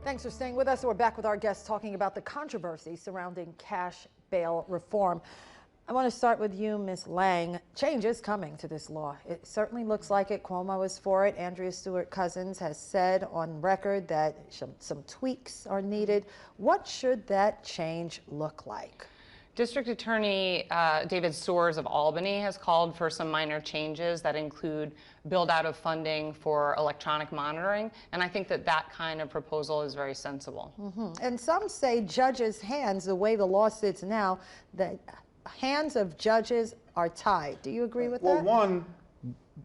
Thanks for staying with us. We're back with our guests talking about the controversy surrounding cash bail reform. I want to start with you, Ms. Lang. Change is coming to this law. It certainly looks like it. Cuomo is for it. Andrea Stewart-Cousins has said on record that some tweaks are needed. What should that change look like? District Attorney David Soares of Albany has called for some minor changes that include build out of funding for electronic monitoring, and I think that that kind of proposal is very sensible. And some say judges' hands, the way the law sits now, the hands of judges are tied. Do you agree with that? Well, one,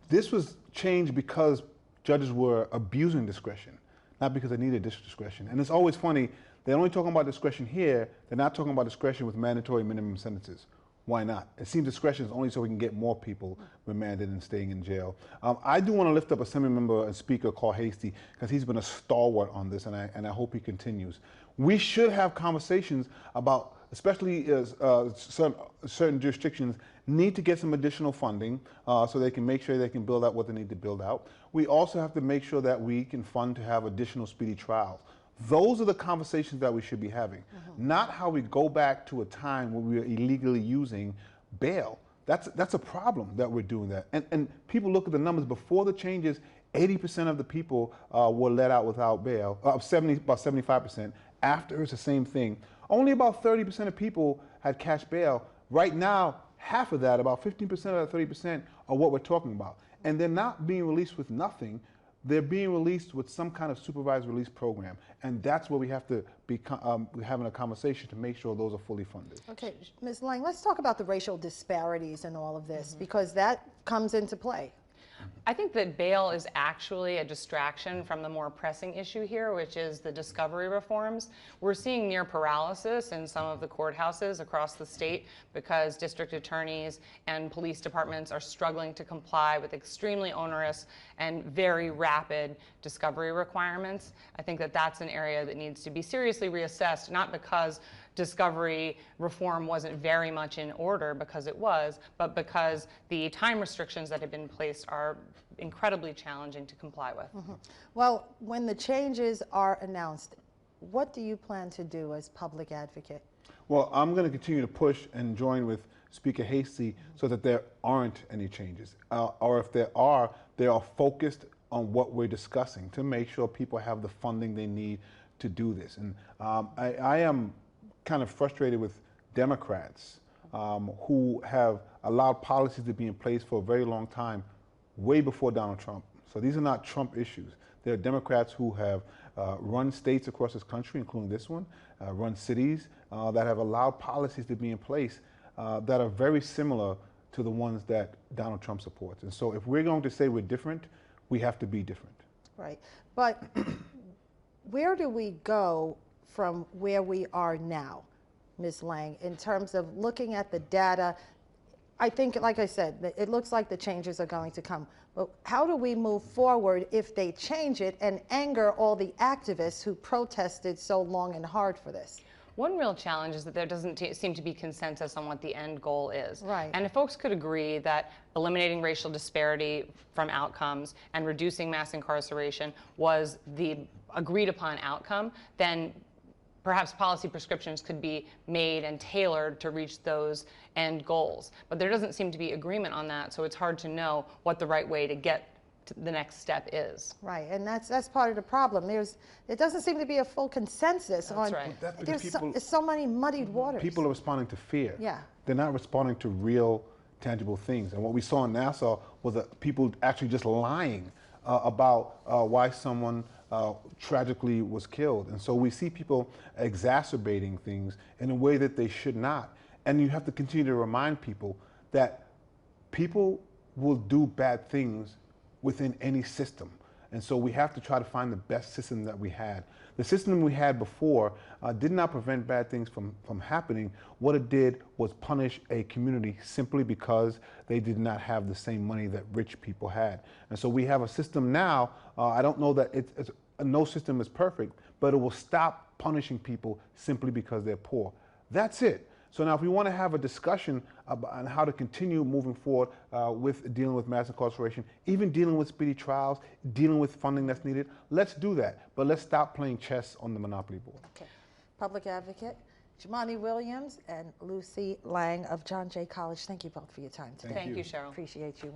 this was changed because judges were abusing discretion, not because they needed discretion. And it's always funny, they're only talking about discretion here, they're not talking about discretion with mandatory minimum sentences. Why not? It seems discretion is only so we can get more people remanded and staying in jail. I do want to lift up Assembly member and Speaker Carl Hastie, because he's been a stalwart on this, and I hope he continues. We should have conversations about, especially certain jurisdictions need to get some additional funding so they can make sure they can build out what they need to build out. We also have to make sure that we can fund to have additional speedy trials. Those are the conversations that we should be having, not how we go back to a time when we were illegally using bail. That's a problem that we're doing that. And people look at the numbers before the changes, 80% of the people were let out without bail, about 75%. After, it's the same thing. Only about 30% of people had cash bail. Right now, half of that, about 15% of that 30%, are what we're talking about. And they're not being released with nothing. They're being released with some kind of supervised release program. And that's where we have to be having a conversation to make sure those are fully funded. Okay, Ms. Lang, let's talk about the racial disparities in all of this, because that comes into play. I think that bail is actually a distraction from the more pressing issue here, which is the discovery reforms. We're seeing near paralysis in some of the courthouses across the state because district attorneys and police departments are struggling to comply with extremely onerous and very rapid discovery requirements. I think that that's an area that needs to be seriously reassessed, not because discovery reform wasn't very much in order, because it was, but because the time restrictions that have been placed are incredibly challenging to comply with. Well, when the changes are announced, what do you plan to do as public advocate? Well, I'm going to continue to push and join with Speaker Hastie so that there aren't any changes. Or if there are, they are focused on what we're discussing to make sure people have the funding they need to do this. And I am kind of frustrated with Democrats who have allowed policies to be in place for a very long time, way before Donald Trump. So these are not Trump issues. There are Democrats who have run states across this country, including this one, run cities that have allowed policies to be in place that are very similar to the ones that Donald Trump supports. And so if we're going to say we're different, we have to be different. Right, but where do we go from where we are now, Ms. Lang, in terms of looking at the data? I think, like I said, it looks like the changes are going to come. But how do we move forward if they change it and anger all the activists who protested so long and hard for this? One real challenge is that there doesn't seem to be consensus on what the end goal is. Right. And if folks could agree that eliminating racial disparity from outcomes and reducing mass incarceration was the agreed upon outcome, then perhaps policy prescriptions could be made and tailored to reach those end goals. But there doesn't seem to be agreement on that, so it's hard to know what the right way to get to the next step is. Right, and that's part of the problem. It doesn't seem to be a full consensus on. Right. There's so many muddied waters. People are responding to fear. Yeah. They're not responding to real, tangible things. And what we saw in Nassau was that people actually just lying about why someone tragically was killed. And so we see people exacerbating things in a way that they should not. And you have to continue to remind people that people will do bad things within any system. And so we have to try to find the best system that we had. The system we had before did not prevent bad things from happening. What it did was punish a community simply because they did not have the same money that rich people had. And so we have a system now, I don't know that no system is perfect, but it will stop punishing people simply because they're poor. That's it. So now if we want to have a discussion on how to continue moving forward with dealing with mass incarceration, even dealing with speedy trials, dealing with funding that's needed, let's do that. But let's stop playing chess on the Monopoly board. Okay. Public Advocate Jumaane Williams and Lucy Lang of John Jay College. Thank you both for your time today. Thank you, Cheryl. Appreciate you.